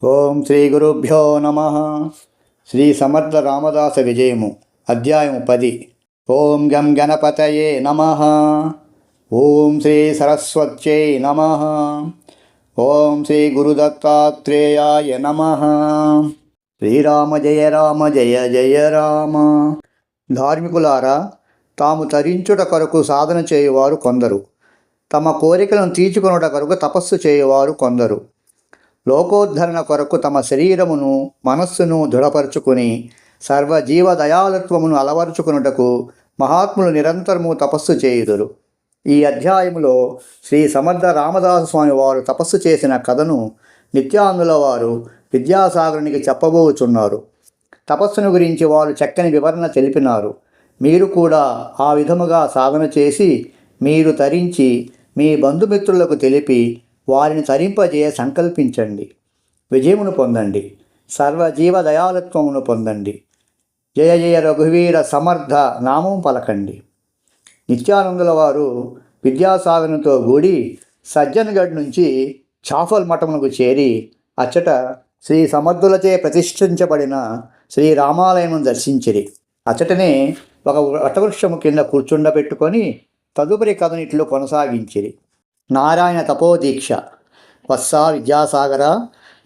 ఓం శ్రీ గురుభ్యో నమ. శ్రీ సమర్థ రామదాస విజయము అధ్యాయము 10. ఓం గం గణపతయే నమ. ఓం శ్రీ సరస్వత్యై నమ. ఓం శ్రీ గురుదత్తాత్రేయాయ నమ. శ్రీరామ జయ రామ జయ జయ రామ. ధార్మికులారా, తాము తరించుట కొరకు సాధన చేయువారు కొందరు, తమ కోరికలను తీర్చుకొనుట కొరకు తపస్సు చేయువారు కొందరు, లోకోద్ధరణ కొరకు తమ శరీరమును మనస్సును దృఢపరుచుకుని సర్వజీవ దయాలత్వమును అలవరుచుకునుటకు మహాత్ములు నిరంతరము తపస్సు చేయుదురు. ఈ అధ్యాయములో శ్రీ సమర్థ రామదాసు స్వామి వారు తపస్సు చేసిన కథను నిత్యానందుల వారు విద్యాసాగరునికి చెప్పబోచున్నారు. తపస్సును గురించి వారు చక్కని వివరణ తెలిపినారు. మీరు కూడా ఆ విధముగా సాధన చేసి మీరు తరించి మీ బంధుమిత్రులకు తెలిపి వారిని తరింపజేయ సంకల్పించండి. విజయమును పొందండి, సర్వజీవ దయాలత్వమును పొందండి. జయ జయ రఘువీర సమర్థ నామం పలకండి. నిత్యానందుల వారు విద్యాసాగరంతో కూడి సజ్జన్గఢ్ నుంచి చాఫల్ మఠమునకు చేరి అచ్చట శ్రీ సమర్థులచే ప్రతిష్ఠించబడిన శ్రీ రామాలయమును దర్శించిరి. అచ్చటనే ఒక వటవృక్షము కింద కూర్చుండబెట్టుకొని తదుపరి కథనిట్లో కొనసాగించిరి. నారాయణ తపోదీక్ష. వత్స విద్యాసాగర,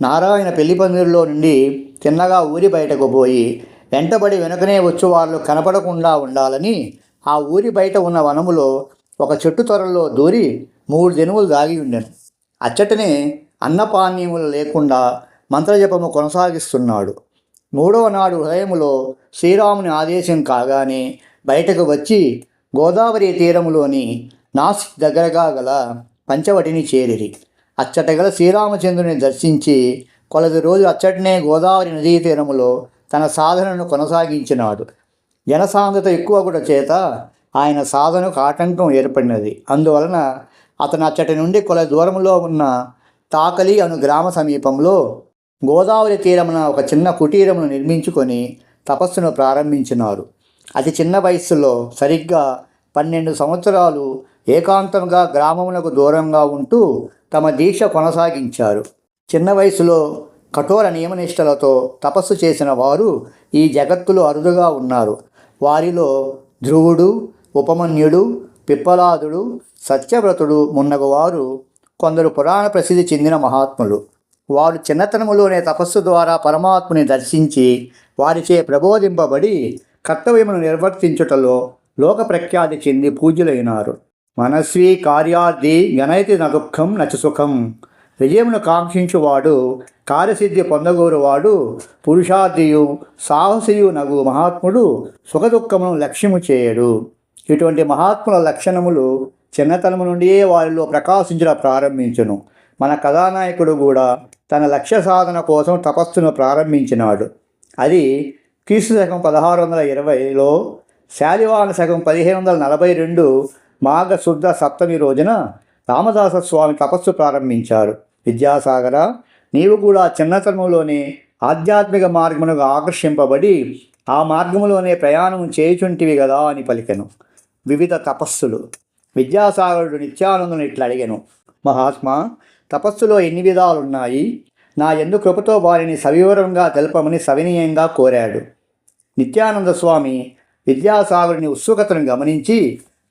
నారాయణ పెళ్లి పందిరిలో నుండి తిన్నగా ఊరి బయటకు పోయి వెంటబడి వెనుకనే వచ్చు వాళ్ళు కనపడకుండా ఉండాలని ఆ ఊరి బయట ఉన్న వనములో ఒక చెట్టు త్వరలో దూరి 3 దినములు దాగి ఉండెను. అచ్చటనే అన్నపానీయములు లేకుండా మంత్రజపము కొనసాగిస్తున్నాడు. 3వ నాడు హృదయములో శ్రీరాముని ఆదేశం కాగానే బయటకు వచ్చి గోదావరి తీరములోని నాసిక్ దగ్గరగా గల పంచవటిని చేరిరి. అచ్చట గల శ్రీరామచంద్రుని దర్శించి కొలది రోజు అచ్చటనే గోదావరి నదీ తీరములో తన సాధనను కొనసాగించినాడు. జనసాంద్రత ఎక్కువగుట చేత ఆయన సాధనకు ఆటంకం ఏర్పడినది. అందువలన అతను అచ్చటి నుండి కొలది దూరంలో ఉన్న తాకలి అను గ్రామ సమీపంలో గోదావరి తీరమున ఒక చిన్న కుటీరమును నిర్మించుకొని తపస్సును ప్రారంభించినారు. అతి చిన్న వయస్సులో సరిగ్గా 12 సంవత్సరాలు ఏకాంతంగా గ్రామములకు దూరంగా ఉంటూ తమ దీక్ష కొనసాగించారు. చిన్న వయసులో కఠోర నియమనిష్టలతో తపస్సు చేసిన వారు ఈ జగత్తులో అరుదుగా ఉన్నారు. వారిలో ధ్రువుడు, ఉపమన్యుడు, పిప్పలాదుడు, సత్యవ్రతుడు మున్నగువారు కొందరు పురాణ ప్రసిద్ధి చెందిన మహాత్ములు. వారు చిన్నతనములోనే తపస్సు ద్వారా పరమాత్ముని దర్శించి వారిచే ప్రబోధింపబడి కర్తవ్యమును నిర్వర్తించుటలో లోక ప్రఖ్యాతి చెంది పూజ్యులైనారు. మనస్వీ కార్యార్థి గణయతి నదుఃఖం నచసుఖం. విజయమును కాంక్షించువాడు కార్యసిద్ధి పొందగోరువాడు పురుషార్థియు సాహసియు నగు మహాత్ముడు సుఖదుఖమును లక్ష్యము చేయడు. ఇటువంటి మహాత్ముల లక్షణములు చిన్నతనము నుండియే వారిలో ప్రకాశించడం ప్రారంభించును. మన కథానాయకుడు కూడా తన లక్ష్య సాధన కోసం తపస్సును ప్రారంభించినాడు. అది క్రీస్తు శకం 1620లో, శాలివాహన శకం 1542 మాఘ శుద్ధ సప్తమి రోజున రామదాస స్వామి తపస్సు ప్రారంభించారు. విద్యాసాగర, నీవు కూడా చిన్నతనంలోనే ఆధ్యాత్మిక మార్గమునకు ఆకర్షింపబడి ఆ మార్గములోనే ప్రయాణం చేయుచుంటివి కదా అని పలికెను. వివిధ తపస్సులు. విద్యాసాగరుడు నిత్యానందుని ఇట్లా అడిగెను. మహాత్మా, తపస్సులో ఎన్ని విధాలున్నాయి? నా యందు కృపతో వారిని సవివరంగా తెలపమని సవినయంగా కోరాడు. నిత్యానంద స్వామి విద్యాసాగరుని ఉత్సుకతను గమనించి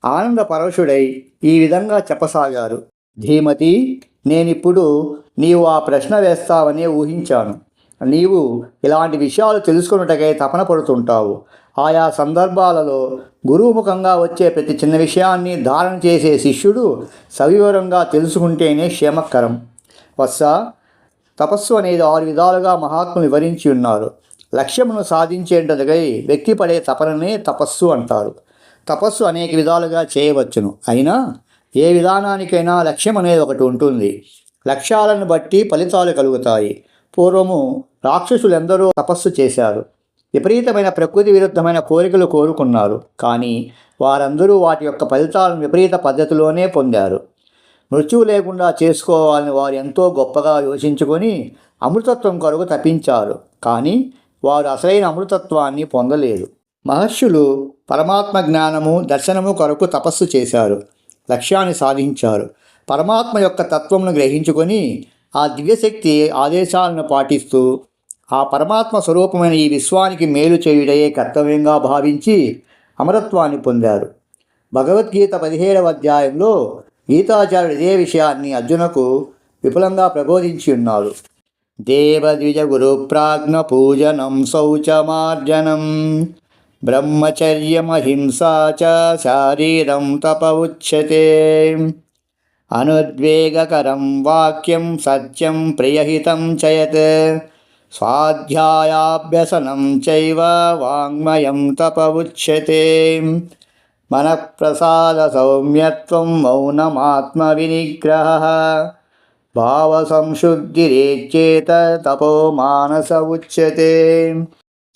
ఆనంద పరవశుడై ఈ విధంగా చెప్పసాగారు. ధీమతి, నేనిప్పుడు నీవు ఆ ప్రశ్న వేస్తావనే ఊహించాను. నీవు ఇలాంటి విషయాలు తెలుసుకున్నటకై తపన పడుతుంటావు. ఆయా సందర్భాలలో గురువుముఖంగా వచ్చే ప్రతి చిన్న విషయాన్ని ధారణ చేసే శిష్యుడు సవివరంగా తెలుసుకుంటేనే క్షేమకరం. వత్స, తపస్సు అనేది 6 విధాలుగా మహాత్ములు వివరించి ఉన్నారు. లక్ష్యమును సాధించేందుకై వ్యక్తి పడే తపననే తపస్సు అంటారు. తపస్సు అనేక విధాలుగా చేయవచ్చును. అయినా ఏ విధానానికైనా లక్ష్యం అనేది ఒకటి ఉంటుంది. లక్ష్యాలను బట్టి ఫలితాలు కలుగుతాయి. పూర్వము రాక్షసులెందరో తపస్సు చేశారు. విపరీతమైన ప్రకృతి విరుద్ధమైన కోరికలు కోరుకున్నారు. కానీ వారందరూ వాటి యొక్క ఫలితాలను విపరీత పద్ధతిలోనే పొందారు. మృత్యువు లేకుండా చేసుకోవాలని వారు ఎంతో గొప్పగా యోచించుకొని అమృతత్వం కొరకు తప్పించారు. కానీ వారు అసలైన అమృతత్వాన్ని పొందలేదు. మహర్షులు పరమాత్మ జ్ఞానము దర్శనము కొరకు తపస్సు చేశారు. లక్ష్యాన్ని సాధించారు. పరమాత్మ యొక్క తత్వమును గ్రహించుకొని ఆ దివ్యశక్తి ఆదేశాలను పాటిస్తూ ఆ పరమాత్మ స్వరూపమైన ఈ విశ్వానికి మేలు చేయుటయే కర్తవ్యంగా భావించి అమరత్వాన్ని పొందారు. భగవద్గీత 17వ అధ్యాయంలో గీతాచార్యుడు ఇదే విషయాన్ని అర్జునకు విపులంగా ప్రబోధించి ఉన్నారు. దేవద్విజ గురు ప్రాజ్ఞ పూజనం శౌచమార్జనం బ్రహ్మచర్యమహింసా చ శారీరం తప ఉచ్యతే. అనుద్వేగకరం వాక్యం సత్యం ప్రియహితం చయత్ స్వాధ్యాయాభ్యసనం చైవ వాంగ్మయం తప ఉచ్యతే. మనఃప్రసాద సౌమ్యత్వం మౌనమాత్మ వినిగ్రహ భావసంశుద్ధిరేచ్యేత తపో మానస ఉచ్యతే.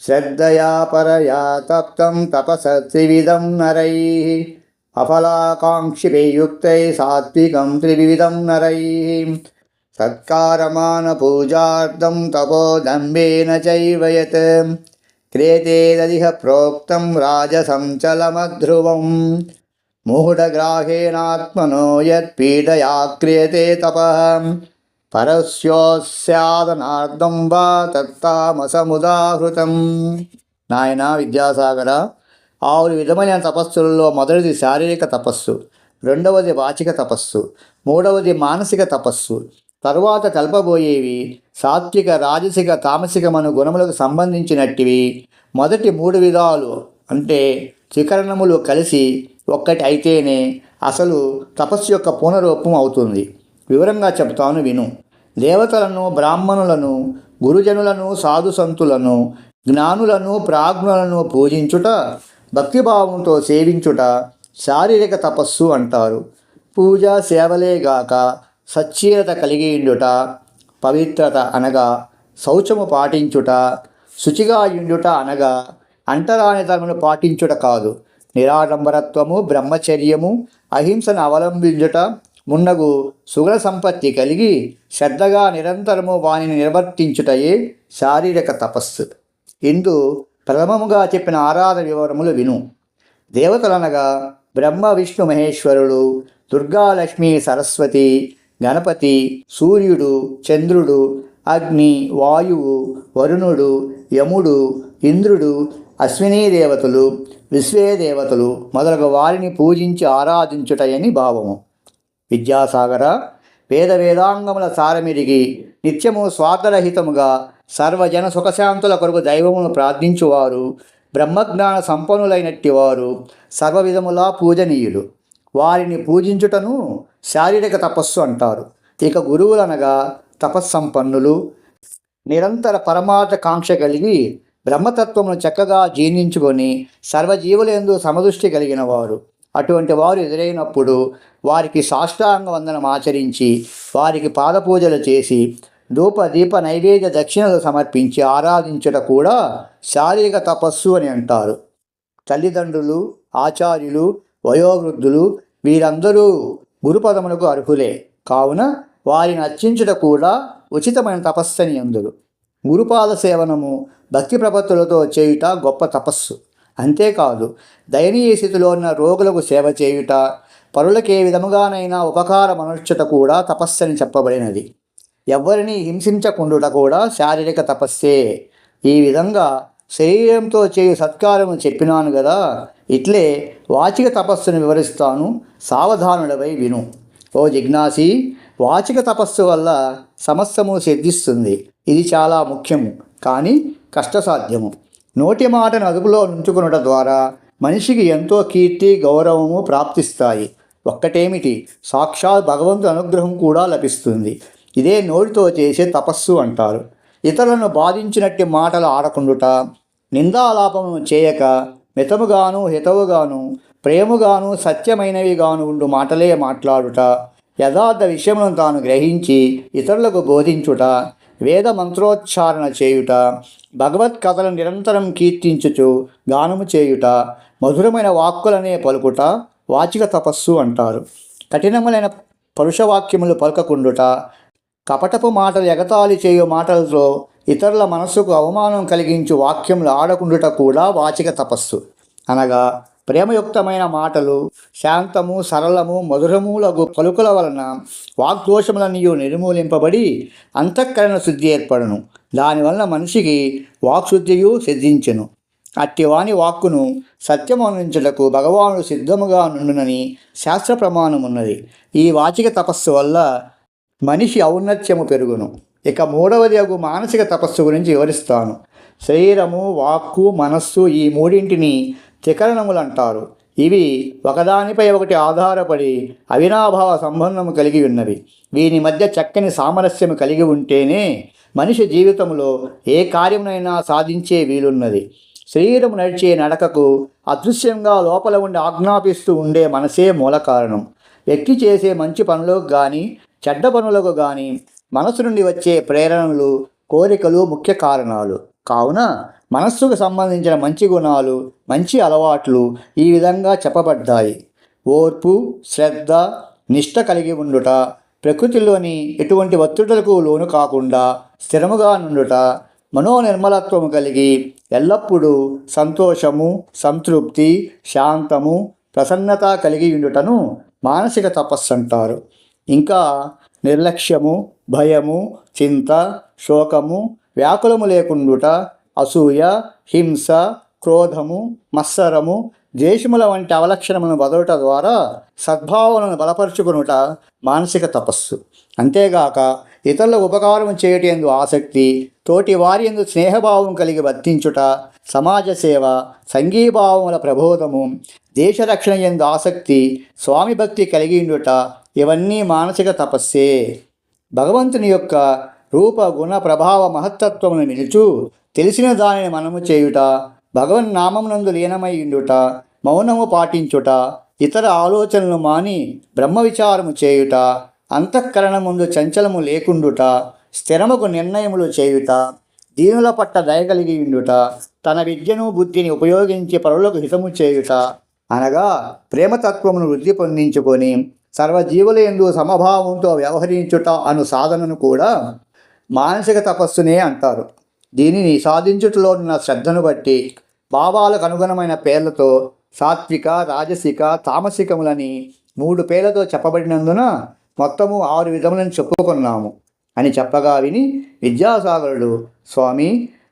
శ్రద్ధయా పరయా తప్తం తపసా త్రివిధం నరైః అఫలాకాంక్షిభిర్యుక్తై సాత్వికం త్రివిధం నరైః. సత్కారమాన పూజార్థం తపో దంభేన చైవ యత్ క్రియతేదదిహ ప్రోక్తం రాజసం చలమధ్రువం. మూఢగ్రాహేణాత్మనో యత్పీడయా క్రియతే తపః పరస్యోస్యాదనార్థం వా తత్తామసముదాహృతం. నాయన విద్యాసాగర, 6 విధమైన తపస్సులలో మొదటిది శారీరక తపస్సు, రెండవది వాచిక తపస్సు, మూడవది మానసిక తపస్సు. తరువాత తెలపబోయేవి సాత్విక, రాజసిక, తామసికమను గుణములకు సంబంధించినట్టివి. మొదటి 3 విధాలు అంటే త్రికరణములు కలిసి ఒక్కటి అయితేనే అసలు తపస్సు యొక్క పూర్ణరూపం అవుతుంది. వివరంగా చెప్తాను విను. దేవతలను, బ్రాహ్మణులను, గురుజనులను, సాధు సంతులను, జ్ఞానులను, ప్రాజ్ఞులను పూజించుట, భక్తిభావంతో సేవించుట శారీరక తపస్సు అంటారు. పూజ సేవలేగాక సచ్చీలత కలిగి ఉండుట, పవిత్రత అనగా శౌచము పాటించుట, శుచిగా ఉండుట అనగా అంటరానితనమును పాటించుట కాదు. నిరాడంబరత్వము, బ్రహ్మచర్యము, అహింసను అవలంబించుట మున్నగు సుగుణ సంపత్తి కలిగి శ్రద్ధగా నిరంతరము వానిని నిర్వర్తించుటయే శారీరక తపస్సు. ఇందు ప్రథమముగా చెప్పిన ఆరాధన వివరములు విను. దేవతలనగా బ్రహ్మ, విష్ణు, మహేశ్వరుడు, దుర్గాలక్ష్మి, సరస్వతి, గణపతి, సూర్యుడు, చంద్రుడు, అగ్ని, వాయువు, వరుణుడు, యముడు, ఇంద్రుడు, అశ్వినీ దేవతలు, విశ్వే దేవతలు మొదలగు వారిని పూజించి ఆరాధించుటయని భావము. విద్యాసాగర, వేదాంగముల సారమిరిగి నిత్యము స్వార్థరహితముగా సర్వజన సుఖశాంతుల కొరకు దైవమును ప్రార్థించువారు, బ్రహ్మజ్ఞాన సంపన్నులైనట్టి వారు సర్వవిధములా పూజనీయులు. వారిని పూజించుటను శారీరక తపస్సు అంటారు. ఇక గురువులనగా తపస్సంపన్నులు, నిరంతర పరమార్థ కాంక్ష కలిగి బ్రహ్మతత్వమును చక్కగా జీర్ణించుకొని సర్వజీవులందు సమదృష్టి కలిగిన వారు. అటువంటి వారు ఎదురైనప్పుడు వారికి సాష్టాంగ వందనం ఆచరించి వారికి పాదపూజలు చేసి ధూప దీప నైవేద్య దక్షిణలు సమర్పించి ఆరాధించుట కూడా శారీరక తపస్సు అని అంటారు. తల్లిదండ్రులు, ఆచార్యులు, వయోవృద్ధులు వీరందరూ గురుపదములకు అర్హులే. కావున వారిని అర్చించుట కూడా ఉచితమైన తపస్సని అందురు. గురుపాద సేవనము భక్తి ప్రపత్తులతో చేయుట గొప్ప తపస్సు. అంతేకాదు, దయనీయ స్థితిలో ఉన్న రోగులకు సేవ చేయుట, పరులకే విధముగానైనా ఉపకారమనర్చుట కూడా తపస్సని చెప్పబడినది. ఎవ్వరిని హింసించకుండుట కూడా శారీరక తపస్సే. ఈ విధంగా శరీరంతో చేయు సత్కారము చెప్పినాను కదా, ఇట్లే వాచిక తపస్సును వివరిస్తాను, సావధానులపై విను. ఓ జిజ్ఞాసి, వాచిక తపస్సు వల్ల సమస్తము సిద్ధిస్తుంది. ఇది చాలా ముఖ్యము, కానీ కష్టసాధ్యము. నోటి మాటను అదుపులో ఉంచుకొనుట ద్వారా మనిషికి ఎంతో కీర్తి, గౌరవము ప్రాప్తిస్తాయి. ఒక్కటేమిటి, సాక్షాత్ భగవంతుని అనుగ్రహం కూడా లభిస్తుంది. ఇదే నోటితో చేసే తపస్సు అంటారు. ఇతరులను బాధించినట్టి మాటలు ఆడకుండుట, నిందాలాపమును చేయక మితముగాను, హితవుగాను, ప్రేమగాను, సత్యమైనవిగాను ఉండు మాటలే మాట్లాడుట, యథార్థ విషయములను తాను గ్రహించి ఇతరులకు బోధించుట, వేద మంత్రోచ్చారణ చేయుట, భగవత్ కథలను నిరంతరం కీర్తించుచు గానము చేయుట, మధురమైన వాక్కులనే పలుకుట వాచిక తపస్సు అంటారు. కఠినములైన పరుషవాక్యములు పలకకుండుట, కపటపు మాటలు, ఎగతాళి చేయు మాటలతో ఇతరుల మనస్సుకు అవమానం కలిగించు వాక్యములు ఆడకుండుట కూడా వాచిక తపస్సు. అనగా ప్రేమయుక్తమైన మాటలు, శాంతము, సరళము, మధురములగు పలుకుల వలన వాగ్దోషములన్నీ నిర్మూలింపబడి అంతఃకరణ శుద్ధి ఏర్పడును. దానివలన మనిషికి వాక్శుద్ధియు సిద్ధించెను. అట్టివాని వాక్కును సత్యమనుంచుటకు భగవానుడు సిద్ధముగా నుండునని శాస్త్ర ప్రమాణమున్నది. ఈ వాచిక తపస్సు వల్ల మనిషి ఔన్నత్యము పెరుగును. ఇక మూడవది మానసిక తపస్సు గురించి వివరిస్తాను. శరీరము, వాక్కు, మనస్సు ఈ మూడింటిని త్రికరణములు అంటారు. ఇవి ఒకదానిపై ఒకటి ఆధారపడి అవినాభావ సంబంధము కలిగి ఉన్నవి. వీని మధ్య చక్కని సామరస్యము కలిగి ఉంటేనే మనిషి జీవితంలో ఏ కార్యమునైనా సాధించే వీలున్నది. శరీరం నడిచే నడకకు అదృశ్యంగా లోపల ఉండి ఆజ్ఞాపిస్తూ ఉండే మనసే మూల కారణం. వ్యక్తి చేసే మంచి పనులకు కానీ చెడ్డ పనులకు కానీ మనసు నుండి వచ్చే ప్రేరణలు, కోరికలు ముఖ్య కారణాలు. కావున మనస్సుకు సంబంధించిన మంచి గుణాలు, మంచి అలవాట్లు ఈ విధంగా చెప్పబడ్డాయి. ఓర్పు, శ్రద్ధ, నిష్ట కలిగి ఉండుట, ప్రకృతిలోని ఎటువంటి ఒత్తిడులకు లోను కాకుండా స్థిరముగా నుండుట, మనోనిర్మలత్వము కలిగి ఎల్లప్పుడూ సంతోషము, సంతృప్తి, శాంతము, ప్రసన్నత కలిగి ఉండుటను మానసిక తపస్సు అంటారు. ఇంకా నిర్లక్ష్యము, భయము, చింత, శోకము, వ్యాకులము లేకుండుట, అసూయ, హింస, క్రోధము, మత్సరము, ద్వేషముల వంటి అవలక్షణములను వదలుట ద్వారా సద్భావనను బలపరుచుకునుట మానసిక తపస్సు. అంతేగాక ఇతరులకు ఉపకారం చేయటందు ఆసక్తి, తోటి వారి యందు స్నేహభావం కలిగి వర్తించుట, సమాజ సేవ, సంఘీభావముల ప్రబోధము, దేశరక్షణ యందు ఆసక్తి, స్వామి భక్తి కలిగి ఉండుట ఇవన్నీ మానసిక తపస్సే. భగవంతుని యొక్క రూప, గుణ, ప్రభావ మహత్తత్వమును నిలుచు తెలిసిన దానిని మనము చేయుట, భగవన్నామమునందు లీనమై ఉండుట, మౌనము పాటించుట, ఇతర ఆలోచనలు మాని బ్రహ్మ విచారము చేయుట, అంతఃకరణ ముందు చంచలము లేకుండుట, స్థిరముకు నిర్ణయములు చేయుట, దీనుల పట్ల దయగలిగి ఉండుట, తన విద్యను బుద్ధిని ఉపయోగించి పరులకు హితము చేయుట, అనగా ప్రేమతత్వమును వృద్ధి పొందించుకొని సర్వజీవుల యందు సమభావంతో వ్యవహరించుట అను సాధనను కూడా మానసిక తపస్సునే అంటారు. దీనిని సాధించుటలో ఉన్న శ్రద్ధను బట్టి భావాలకు అనుగుణమైన పేర్లతో సాత్విక, రాజసిక, తామసికములని 3 పేర్లతో చెప్పబడినందున మొత్తము 6 విధములను చెప్పుకున్నాము అని చెప్పగా విని విద్యాసాగరుడు, స్వామి,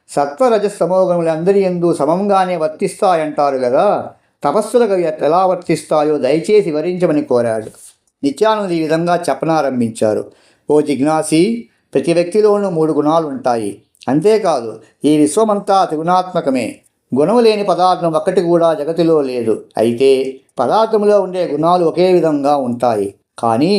సత్వరజస్తమోగుణములందరి యందు సమంగానే వర్తిస్తాయంటారు కదా, తపస్సులకు ఎలా వర్తిస్తాయో దయచేసి వివరించమని కోరాడు. నిత్యానంద ఈ విధంగా చెప్పనారంభించారు. ఓ జిజ్ఞాసి, ప్రతి వ్యక్తిలోనూ 3 గుణాలు ఉంటాయి. అంతేకాదు ఈ విశ్వమంతా త్రిగుణాత్మకమే. గుణము లేని పదార్థం ఒక్కటి కూడా జగతిలో లేదు. అయితే పదార్థంలో ఉండే గుణాలు ఒకే విధంగా ఉంటాయి. కానీ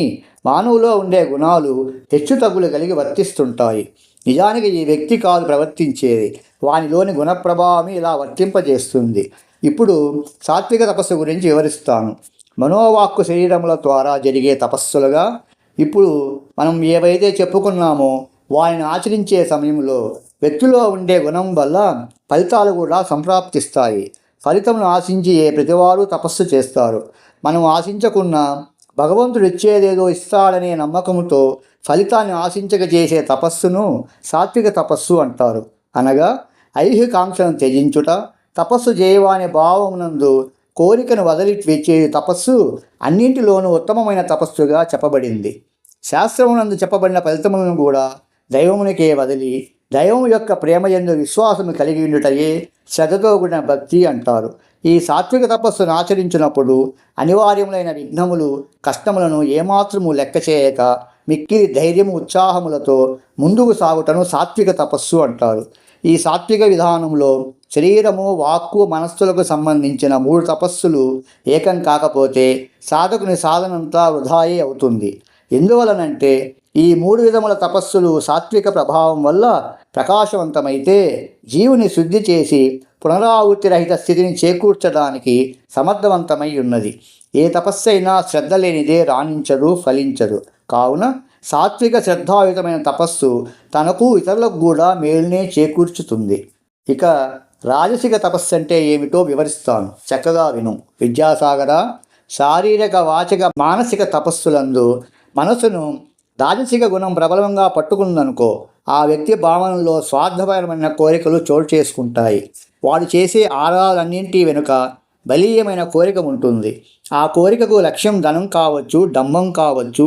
మానవులో ఉండే గుణాలు హెచ్చు తగ్గులు కలిగి వర్తిస్తుంటాయి. నిజానికి ఈ వ్యక్తి కాదు ప్రవర్తించేది, వానిలోని గుణప్రభావమే ఇలా వర్తింపజేస్తుంది. ఇప్పుడు సాత్విక తపస్సు గురించి వివరిస్తాను. మనోవాక్కు శరీరముల ద్వారా జరిగే తపస్సులుగా ఇప్పుడు మనం ఏవైతే చెప్పుకున్నామో వాటిని ఆచరించే సమయంలో వ్యక్తిలో ఉండే గుణం వల్ల ఫలితాలు కూడా సంప్రాప్తిస్తాయి. ఫలితమును ఆశించి ప్రతివారు తపస్సు చేస్తారు. మనం ఆశించకున్నా భగవంతుడు ఇచ్చేదేదో ఇస్తాడనే నమ్మకంతో ఫలితాన్ని ఆశించక చేసే తపస్సును సాత్విక తపస్సు అంటారు. అనగా ఐహికాంక్షను త్యజించుట, తపస్సు చేయవాని భావమునందు కోరికను వదిలి చేసే తపస్సు అన్నింటిలోనూ ఉత్తమమైన తపస్సుగా చెప్పబడింది. శాస్త్రమునందు చెప్పబడిన ఫలితములను కూడా దైవమునికే వదిలి దైవం యొక్క ప్రేమ యందు విశ్వాసము కలిగి ఉండుటయే శ్రద్ధతో కూడిన భక్తి అంటారు. ఈ సాత్విక తపస్సును ఆచరించినప్పుడు అనివార్యములైన విఘ్నములు, కష్టములను ఏమాత్రము లెక్క చేయక మిక్కిలి ధైర్యము, ఉత్సాహములతో ముందుకు సాగుటను సాత్విక తపస్సు అంటారు. ఈ సాత్విక విధానంలో శరీరము, వాక్కు, మనస్సులకు సంబంధించిన 3 తపస్సులు ఏకం కాకపోతే సాధకుని సాధనంతా వృధాయే అవుతుంది. ఎందువలనంటే ఈ 3 విధముల తపస్సులు సాత్విక ప్రభావం వల్ల ప్రకాశవంతమైతే జీవుని శుద్ధి చేసి పునరావృత్తి రహిత స్థితిని చేకూర్చడానికి సమర్థవంతమై ఉన్నది. ఏ తపస్సైనా శ్రద్ధ లేనిదే రాణించదు, ఫలించదు. కావున సాత్విక శ్రద్ధాయుతమైన తపస్సు తనకు ఇతరులకు కూడా మేలునే చేకూర్చుతుంది. ఇక రాజసిక తపస్సు అంటే ఏమిటో వివరిస్తాను, చక్కగా విను. విద్యాసాగర, శారీరక, వాచక, మానసిక తపస్సులందు మనసును రాజసిక గుణం ప్రబలంగా పట్టుకుందనుకో, ఆ వ్యక్తి భావనలో స్వార్థపరమైన కోరికలు చోటు చేసుకుంటాయి. వాడు చేసే ఆరాలన్నింటి వెనుక బలీయమైన కోరిక ఉంటుంది. ఆ కోరికకు లక్ష్యం ధనం కావచ్చు, డంబం కావచ్చు,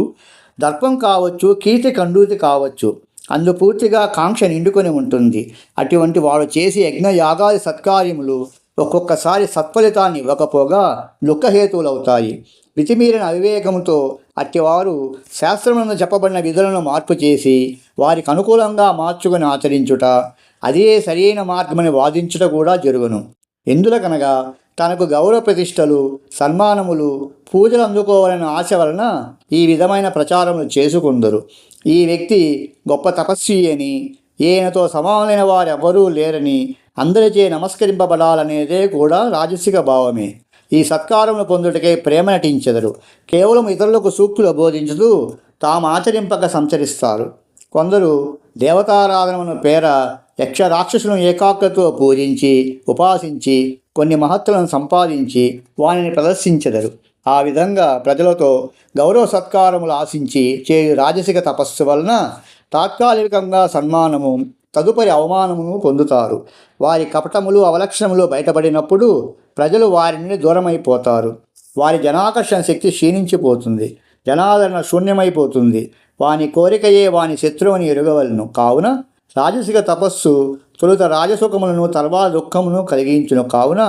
దర్పం కావచ్చు, కీర్తి కండూతి కావచ్చు. అందు పూర్తిగా కాంక్ష నిండుకొని ఉంటుంది. అటువంటి వాడు చేసి యజ్ఞ యాగాది సత్కార్యములు ఒక్కొక్కసారి సత్ఫలితాన్ని ఇవ్వకపోగా దుఃఖహేతువులవుతాయి. మితిమీరిన అవివేకంతో అట్టివారు శాస్త్రములను చెప్పబడిన విధులను మార్పు చేసి వారికి అనుకూలంగా మార్చుకొని ఆచరించుట, అదే సరైన మార్గమని వాదించుట కూడా జరుగును. ఎందులకనగా తనకు గౌరవ ప్రతిష్టలు, సన్మానములు, పూజలు అందుకోవాలనే ఆశ వలన ఈ విధమైన ప్రచారములు చేసుకుందరు. ఈ వ్యక్తి గొప్ప తపస్వి అని, ఈయనతో సమానమైన వారెవ్వరూ లేరని, అందరిచే నమస్కరింపబడాలనేదే కూడా రాజసిక భావమే. ఈ సత్కారమును పొందుటకే ప్రేమ నటించెదరు. కేవలం ఇతరులకు సూక్తులు బోధించుతూ తాము ఆచరింపక సంచరిస్తారు. కొందరు దేవతారాధనమును పేర యక్ష రాక్షసులను ఏకాగ్రతతో పూజించి ఉపాసించి కొన్ని మహత్తులను సంపాదించి వానిని ప్రదర్శించెదరు. ఆ విధంగా ప్రజలతో గౌరవ సత్కారములు ఆశించి చేయు రాజసిక తపస్సు వలన తాత్కాలికంగా సన్మానము, తదుపరి అవమానమును పొందుతారు. వారి కపటములు, అవలక్షణములు బయటపడినప్పుడు ప్రజలు వారి నుండి దూరమైపోతారు. వారి జనాకర్షణ శక్తి క్షీణించిపోతుంది. జనాదరణ శూన్యమైపోతుంది. వాని కోరికయే వాని శత్రువుని ఎరుగవలను. కావున రాజసిక తపస్సు తొలుత రాజసుఖములను, తర్వాత దుఃఖమును కలిగించును. కావున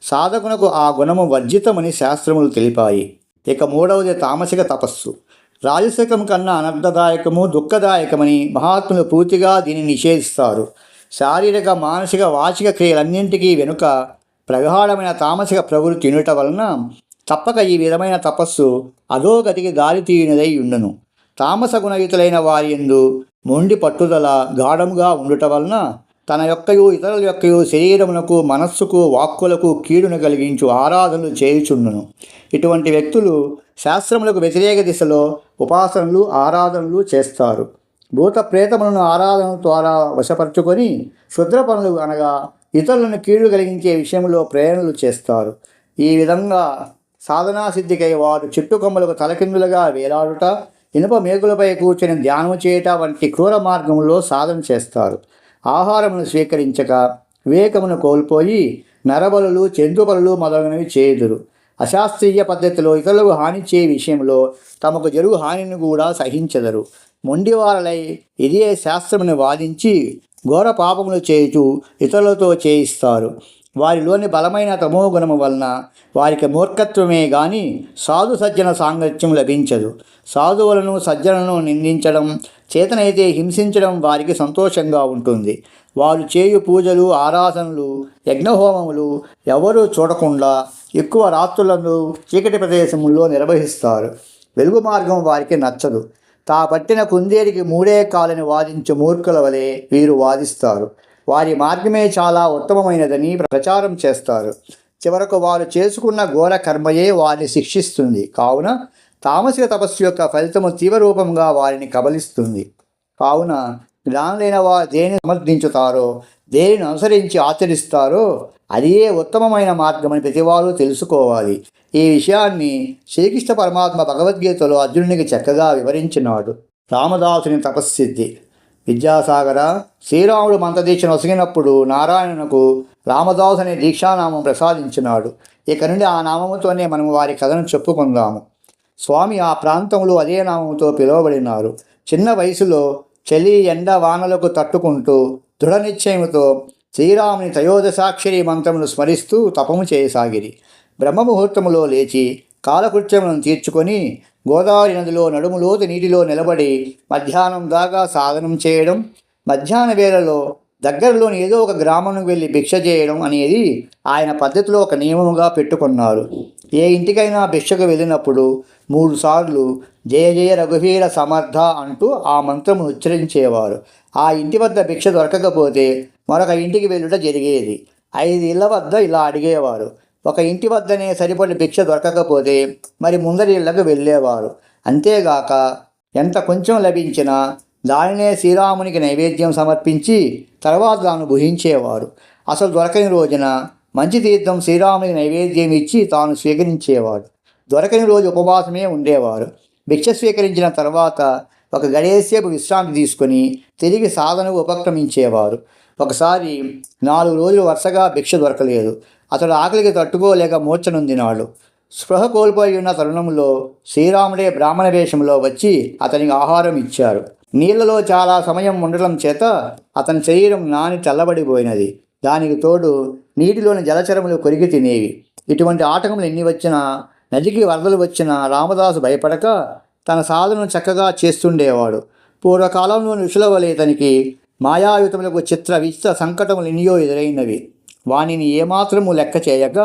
సాధకునకు ఆ గుణము వర్జితమని శాస్త్రములు తెలిపాయి. ఇక మూడవది తామసిక తపస్సు. రాజసికం కన్నా అనర్థదాయకము, దుఃఖదాయకమని మహాత్ములు పూర్తిగా దీన్ని నిషేధిస్తారు. శారీరక, మానసిక, వాచిక క్రియలన్నింటికీ వెనుక ప్రగాఢమైన తామసిక ప్రవృత్తి ఉండట వలన తప్పక ఈ విధమైన తపస్సు అధోగతికి దారితీయునిదై ఉండును. తామస గుణయుతులైన వారి యందు మొండి పట్టుదల గాఢముగా ఉండుట వలన తన యొక్కయు ఇతరుల యొక్కయు శరీరమునకు, మనస్సుకు, వాక్కులకు కీడును కలిగించు ఆరాధనలు చేయుచుండును. ఇటువంటి వ్యక్తులు శాస్త్రములకు వ్యతిరేక దిశలో ఉపాసనలు, ఆరాధనలు చేస్తారు. భూత ప్రేతములను ఆరాధన ద్వారా వశపరుచుకొని క్షుద్ర పనులు అనగా ఇతరులను కీడు కలిగించే విషయంలో ప్రేరణలు చేస్తారు. ఈ విధంగా సాధనా సిద్ధికై వారు చెట్టు కొమ్మలకు తలకిందులుగా వేలాడుట, ఇనుప మేకులపై కూర్చొని ధ్యానం చేయట వంటి క్రూర మార్గంలో సాధన చేస్తారు. ఆహారమును స్వీకరించక వివేకమును కోల్పోయి నరబలులు, జంతుబలులు మొదలైనవి చేయుదురు. అశాస్త్రీయ పద్ధతిలో ఇతరులకు హాని చే విషయంలో తమకు జరుగు హానిని కూడా సహించెదరు. మొండివారలై ఇదే శాస్త్రమును వాదించి ఘోర పాపములు చేయుచు ఇతరులతో చేయిస్తారు. వారిలోని బలమైన తమోగుణము వలన వారికి మూర్ఖత్వమే గాని సాధు సజ్జన సాంగత్యం లభించదు. సాధువులను, సజ్జనులను నిందించడం, చేతనైతే హింసించడం వారికి సంతోషంగా ఉంటుంది. వారు చేయు పూజలు, ఆరాధనలు, యజ్ఞహోమములు ఎవరూ చూడకుండా ఎక్కువ రాత్రులను చీకటి ప్రదేశముల్లో నిర్వహిస్తారు. వెలుగు మార్గం వారికి నచ్చదు. తా పట్టిన కుందేరికి మూడే కాలని వాదించు మూర్ఖుల వలె వీరు వాదిస్తారు. వారి మార్గమే చాలా ఉత్తమమైనదని ప్రచారం చేస్తారు. చివరకు వారు చేసుకున్న ఘోర కర్మయే వారిని శిక్షిస్తుంది. కావున తామసిక తపస్సు యొక్క ఫలితము తీవ్రరూపంగా వారిని కబలిస్తుంది. కావున జ్ఞానులైన వారు దేనిని సమర్థించుతారో, దేనిని అనుసరించి ఆచరిస్తారో అదే ఉత్తమమైన మార్గమని ప్రతివారు తెలుసుకోవాలి. ఈ విషయాన్ని శ్రీకృష్ణ పరమాత్మ భగవద్గీతలో అర్జునునికి చక్కగా వివరించినాడు. రామదాసుని తపస్సిద్ధి. విద్యాసాగర, శ్రీరాముడు మంత్రదీక్షను ఒసగినప్పుడు నారాయణునకు రామదాసు అనే దీక్షానామం ప్రసాదించినాడు. ఇక నుండి ఆ నామముతోనే మనం వారి కథను చెప్పుకుందాము. స్వామి ఆ ప్రాంతంలో అదే నామముతో పిలువబడినారు. చిన్న వయసులో చలి, ఎండ, వానలకు తట్టుకుంటూ దృఢ నిశ్చయముతో శ్రీరాముని త్రయోదశాక్షరి మంత్రమును స్మరిస్తూ తపము చేయసాగిరి. బ్రహ్మముహూర్తములో లేచి కాలకృత్యములను తీర్చుకొని గోదావరి నదిలో నడుములోతు నీటిలో నిలబడి మధ్యాహ్నం దాకా సాధనం చేయడం, మధ్యాహ్న వేళలో దగ్గరలోని ఏదో ఒక గ్రామానికి వెళ్ళి భిక్ష చేయడం అనేది ఆయన పద్ధతిలో ఒక నియమముగా పెట్టుకున్నారు. ఏ ఇంటికైనా భిక్షకు వెళ్ళినప్పుడు 3 సార్లు జయ జయ రఘువీర సమర్థ అంటూ ఆ మంత్రమును ఉచ్చరించేవారు. ఆ ఇంటి వద్ద భిక్ష దొరకకపోతే మరొక ఇంటికి వెళ్ళుట జరిగేది. 5 ఇళ్ల వద్ద ఇలా అడిగేవారు. ఒక ఇంటి వద్దనే సరిపడి భిక్ష దొరకకపోతే మరి ముందరి ఇళ్లకు వెళ్ళేవారు. అంతేగాక ఎంత కొంచెం లభించినా దానినే శ్రీరామునికి నైవేద్యం సమర్పించి తర్వాత తాను భుజించేవారు. అసలు దొరకని రోజున మంచి తీర్థం శ్రీరామునికి నైవేద్యం ఇచ్చి తాను స్వీకరించేవాడు. దొరకని రోజు ఉపవాసమే ఉండేవారు. భిక్ష స్వీకరించిన తర్వాత ఒక గడియసేపు విశ్రాంతి తీసుకొని తిరిగి సాధనకు ఉపక్రమించేవారు. ఒకసారి 4 రోజులు వరుసగా భిక్ష దొరకలేదు. అతడు ఆకలికి తట్టుకోలేక మూర్ఛనొందినాడు. స్పృహ కోల్పోయి ఉన్న తరుణంలో శ్రీరాముడే బ్రాహ్మణ వేషంలో వచ్చి అతనికి ఆహారం ఇచ్చారు. నీళ్లలో చాలా సమయం ఉండటం చేత అతని శరీరం నాని తెల్లబడిపోయినది. దానికి తోడు నీటిలోని జలచరములు కొరికి తినేవి. ఇటువంటి ఆటకములు ఎన్ని వచ్చినా, నదికి వరదలు వచ్చినా రామదాసు భయపడక తన సాధనను చక్కగా చేస్తుండేవాడు. పూర్వకాలంలో ఋషుల వలె తనకి మాయాయుతములకు చిత్ర విచిత్ర సంకటములు ఎన్నో ఎదురైనవి. వానిని ఏమాత్రము లెక్క చేయక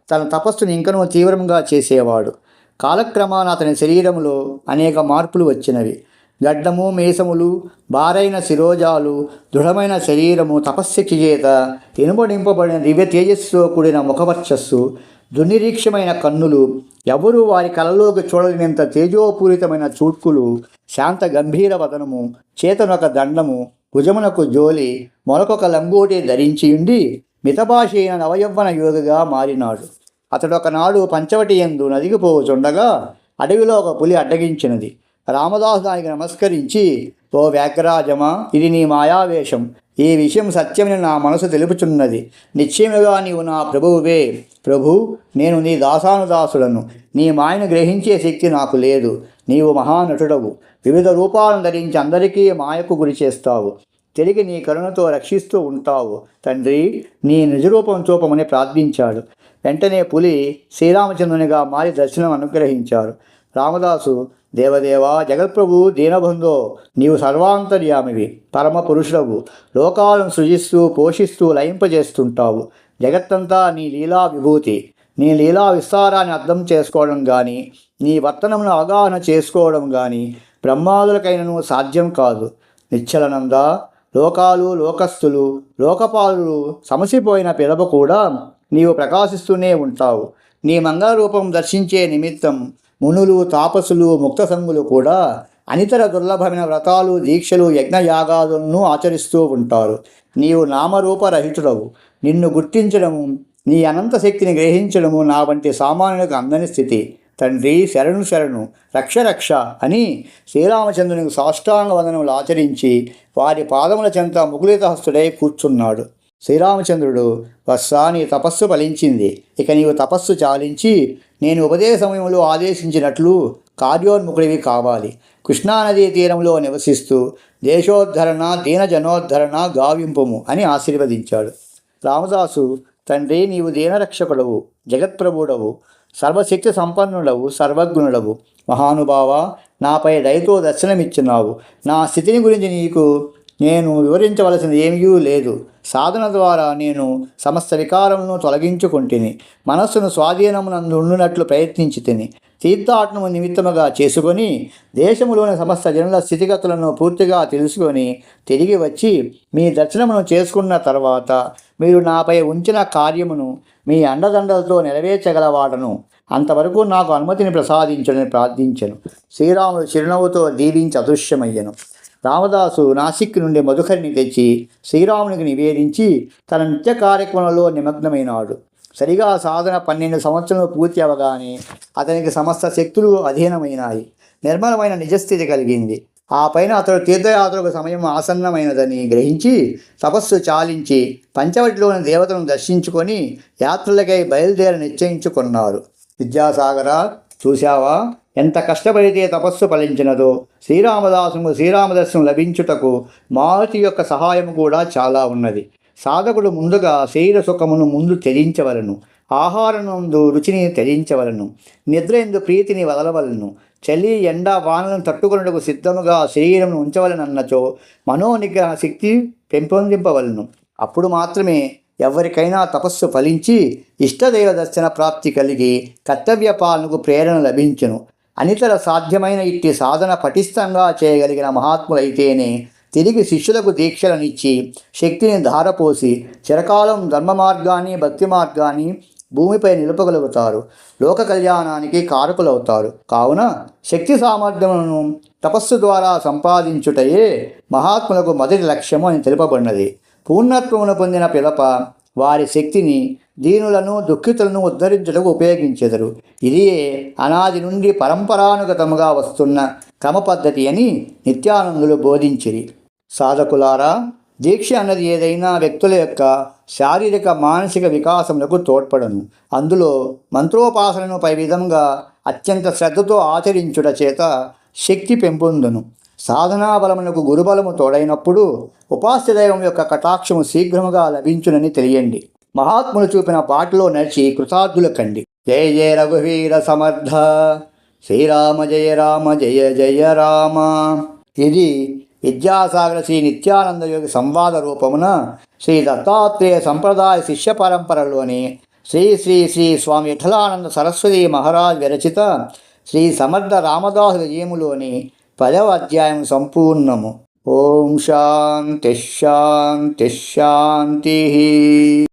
తన తపస్సును ఇంకనూ తీవ్రంగా చేసేవాడు. కాలక్రమాన అతని శరీరంలో అనేక మార్పులు వచ్చినవి. గడ్డము, మీసములు, బారైన శిరోజాలు, దృఢమైన శరీరము, తపశ్శక్తి చేత ఇనుపడింపబడిన దివ్య తేజస్సుతో కూడిన ముఖవర్చస్సు, దుర్నిరీక్షమైన కన్నులు, ఎవరూ వారి కలలోకి చూడలేనంత తేజోపూరితమైన చూట్కులు, శాంత గంభీర వదనము, చేతనొక దండము, భుజమునకు జోలి, మొలకొక లంగోటి ధరించియుండి మితభాష అయిన నవయవ్వన యోగిగా మారినాడు. అతడు ఒకనాడు పంచవటి యందు నదికి పోచుండగా అడవిలో ఒక పులి అడ్డగించినది. రామదాసు దానికి నమస్కరించి, ఓ వ్యాఘ్రాజమా, ఇది నీ మాయావేషం. ఈ విషయం సత్యమని నా మనసు తెలుపుచున్నది. నిశ్చయముగా నీవు నా ప్రభువువే. ప్రభు, నేను నీ దాసానుదాసులను. నీ మాయను గ్రహించే శక్తి నాకు లేదు. నీవు మహానటుడవు. వివిధ రూపాలను ధరించి అందరికీ మాయకు గురి చేస్తావు. తిరిగి నీ కరుణతో రక్షిస్తూ ఉంటావు. తండ్రి, నీ నిజరూపం చూపమని ప్రార్థించాడు. వెంటనే పులి శ్రీరామచంద్రునిగా మారి దర్శనం అనుగ్రహించారు. రామదాసు, దేవదేవా, జగత్ప్రభు, దీనబంధో, నీవు సర్వాంతర్యామివి, పరమ పురుషుడవు. లోకాలను సృజిస్తూ పోషిస్తూ లయింపజేస్తుంటావు. జగత్తంతా నీ లీలా విభూతి. నీ లీలా విస్తారాన్ని అర్థం చేసుకోవడం కానీ, నీ వర్తనమును అవగాహన చేసుకోవడం కానీ బ్రహ్మాదులకైనను సాధ్యం కాదు. నిశ్చలనంద, లోకాలు, లోకస్తులు, లోకపాలులు సమసిపోయిన పిదప కూడా నీవు ప్రకాశిస్తూనే ఉంటావు. నీ మంగళ రూపం దర్శించే నిమిత్తం మునులు, తాపసులు, ముక్తసంగులు కూడా అనితర దుర్లభమైన వ్రతాలు, దీక్షలు, యజ్ఞయాగాదులను ఆచరిస్తూ ఉంటారు. నీవు నామరూపరహితుడవు. నిన్ను గుర్తించడము, నీ అనంత శక్తిని గ్రహించడము నా వంటి సామాన్యులకు అందని స్థితి. తండ్రి, శరణు శరణు, రక్ష రక్ష అని శ్రీరామచంద్రునికి సాష్టాంగ వందనములు ఆచరించి వారి పాదముల చెంత ముకులితహస్తుడై కూర్చున్నాడు. శ్రీరామచంద్రుడు, వత్సా, నీ తపస్సు ఫలించింది. ఇక నీవు తపస్సు చాలించి నేను ఉపదేశ సమయంలో ఆదేశించినట్లు కార్యోన్ముఖుడివి కావాలి. కృష్ణానదీ తీరంలో నివసిస్తూ దేశోద్ధరణ, దీనజనోద్ధరణ గావింపుము అని ఆశీర్వదించాడు. రామదాసు, తండ్రి, నీవు దీనరక్షకుడవు, జగత్ప్రభుడవు, సర్వశక్తి సంపన్నుడవు, సర్వజ్ఞుడవు. మహానుభావ, నాపై దయతో దర్శనమిచ్చినావు. నా స్థితిని గురించి నీకు నేను వివరించవలసింది ఏమీ లేదు. సాధన ద్వారా నేను సమస్త వికారములను తొలగించుకుంటుని మనస్సును స్వాధీనమునందు ఉండునట్లు ప్రయత్నించి తిని తీర్థాటనము నిమిత్తముగా చేసుకొని దేశములోని సమస్త జనుల స్థితిగతులను పూర్తిగా తెలుసుకొని తిరిగి వచ్చి మీ దర్శనమును చేసుకున్న తర్వాత మీరు నాపై ఉంచిన కార్యమును మీ అండదండలతో నెరవేర్చగలవాడను. అంతవరకు నాకు అనుమతిని ప్రసాదించడని ప్రార్థించెను. శ్రీరాముడు చిరునవ్వుతో దీవించి అదృశ్యమయ్యను. రామదాసు నాసిక్ నుండి మధుకరిని తెచ్చి శ్రీరామునికి నివేదించి తన నిత్య కార్యక్రమంలో నిమగ్నమైనాడు. సరిగా సాధన 12 సంవత్సరాలు పూర్తి అవగానే అతనికి సమస్త శక్తులు అధీనమైనాయి. నిర్మలమైన నిజస్థితి కలిగింది. ఆ పైన అతడు తీర్థయాత్రకు సమయం ఆసన్నమైనదని గ్రహించి తపస్సు చాలించి పంచవటిలోని దేవతను దర్శించుకొని యాత్రలకై బయలుదేరి నిశ్చయించుకున్నారు. విద్యాసాగర, చూశావా ఎంత కష్టపడితే తపస్సు ఫలించినదో. శ్రీరామదాసుకు శ్రీరామదర్శనం లభించుటకు మారుతి యొక్క సహాయం కూడా చాలా ఉన్నది. సాధకుడు ముందుగా శరీర సుఖమును ముందు త్యజించవలను. ఆహారముందు రుచిని త్యజించవలను. నిద్ర ఎందు ప్రీతిని వదలవలను. చలి, ఎండ, వానలను తట్టుకొనుటకు సిద్ధముగా శరీరమును ఉంచవలనన్నచో మనోనిగ్రహ శక్తి పెంపొందింపవలను. అప్పుడు మాత్రమే ఎవరికైనా తపస్సు ఫలించి ఇష్టదైవ దర్శన ప్రాప్తి కలిగి కర్తవ్య పాలనకు ప్రేరణ లభించును. అనితర సాధ్యమైన ఇట్టి సాధన పటిష్టంగా చేయగలిగిన మహాత్ములైతేనే తిరిగి శిష్యులకు దీక్షలనిచ్చి శక్తిని ధారపోసి చిరకాలం ధర్మ మార్గాన్ని, భక్తి మార్గాన్ని భూమిపై నిలుపగలుగుతారు. లోక కళ్యాణానికి కారకులవుతారు. కావున శక్తి సామర్థ్యములను తపస్సు ద్వారా సంపాదించుటయే మహాత్ములకు మొదటి లక్ష్యము అని తెలుపబడినది. పూర్ణత్వమును పొందిన పిదప వారి శక్తిని దీనులను దుఃఖితులను ఉద్ధరించుటకు ఉపయోగించెదరు. ఇదియే అనాది నుండి పరంపరానుగతముగా వస్తున్న క్రమ పద్ధతి అని నిత్యానందులు బోధించిరి. సాధకులారా, దీక్ష అన్నది ఏదైనా వ్యక్తుల యొక్క శారీరక మానసిక వికాసములకు తోడ్పడను. అందులో మంత్రోపాసనను పై విధంగా అత్యంత శ్రద్ధతో ఆచరించుట చేత శక్తి పెంపొందును. సాధనా బలమునకు గురుబలము తోడైనప్పుడు ఉపాస్య దైవం యొక్క కటాక్షము శీఘ్రముగా లభించునని తెలియండి. మహాత్ములు చూపిన బాటలో నడిచి కృతార్థుల కండి. జయ జయ రఘువీర సమర్థ, శ్రీరామ జయ రామ జయ జయ రామ. ఇది విద్యాసాగర శ్రీ నిత్యానంద యోగి సంవాద రూపమున శ్రీ దత్తాత్రేయ సంప్రదాయ శిష్య పరంపరలోని శ్రీ శ్రీ శ్రీ స్వామి విఠలానంద సరస్వతి మహారాజ్ విరచిత శ్రీ సమర్థ రామదాసు విజయములోని 10వ అధ్యాయం సంపూర్ణము. ఓం శాంతి శాంతి శాంతి.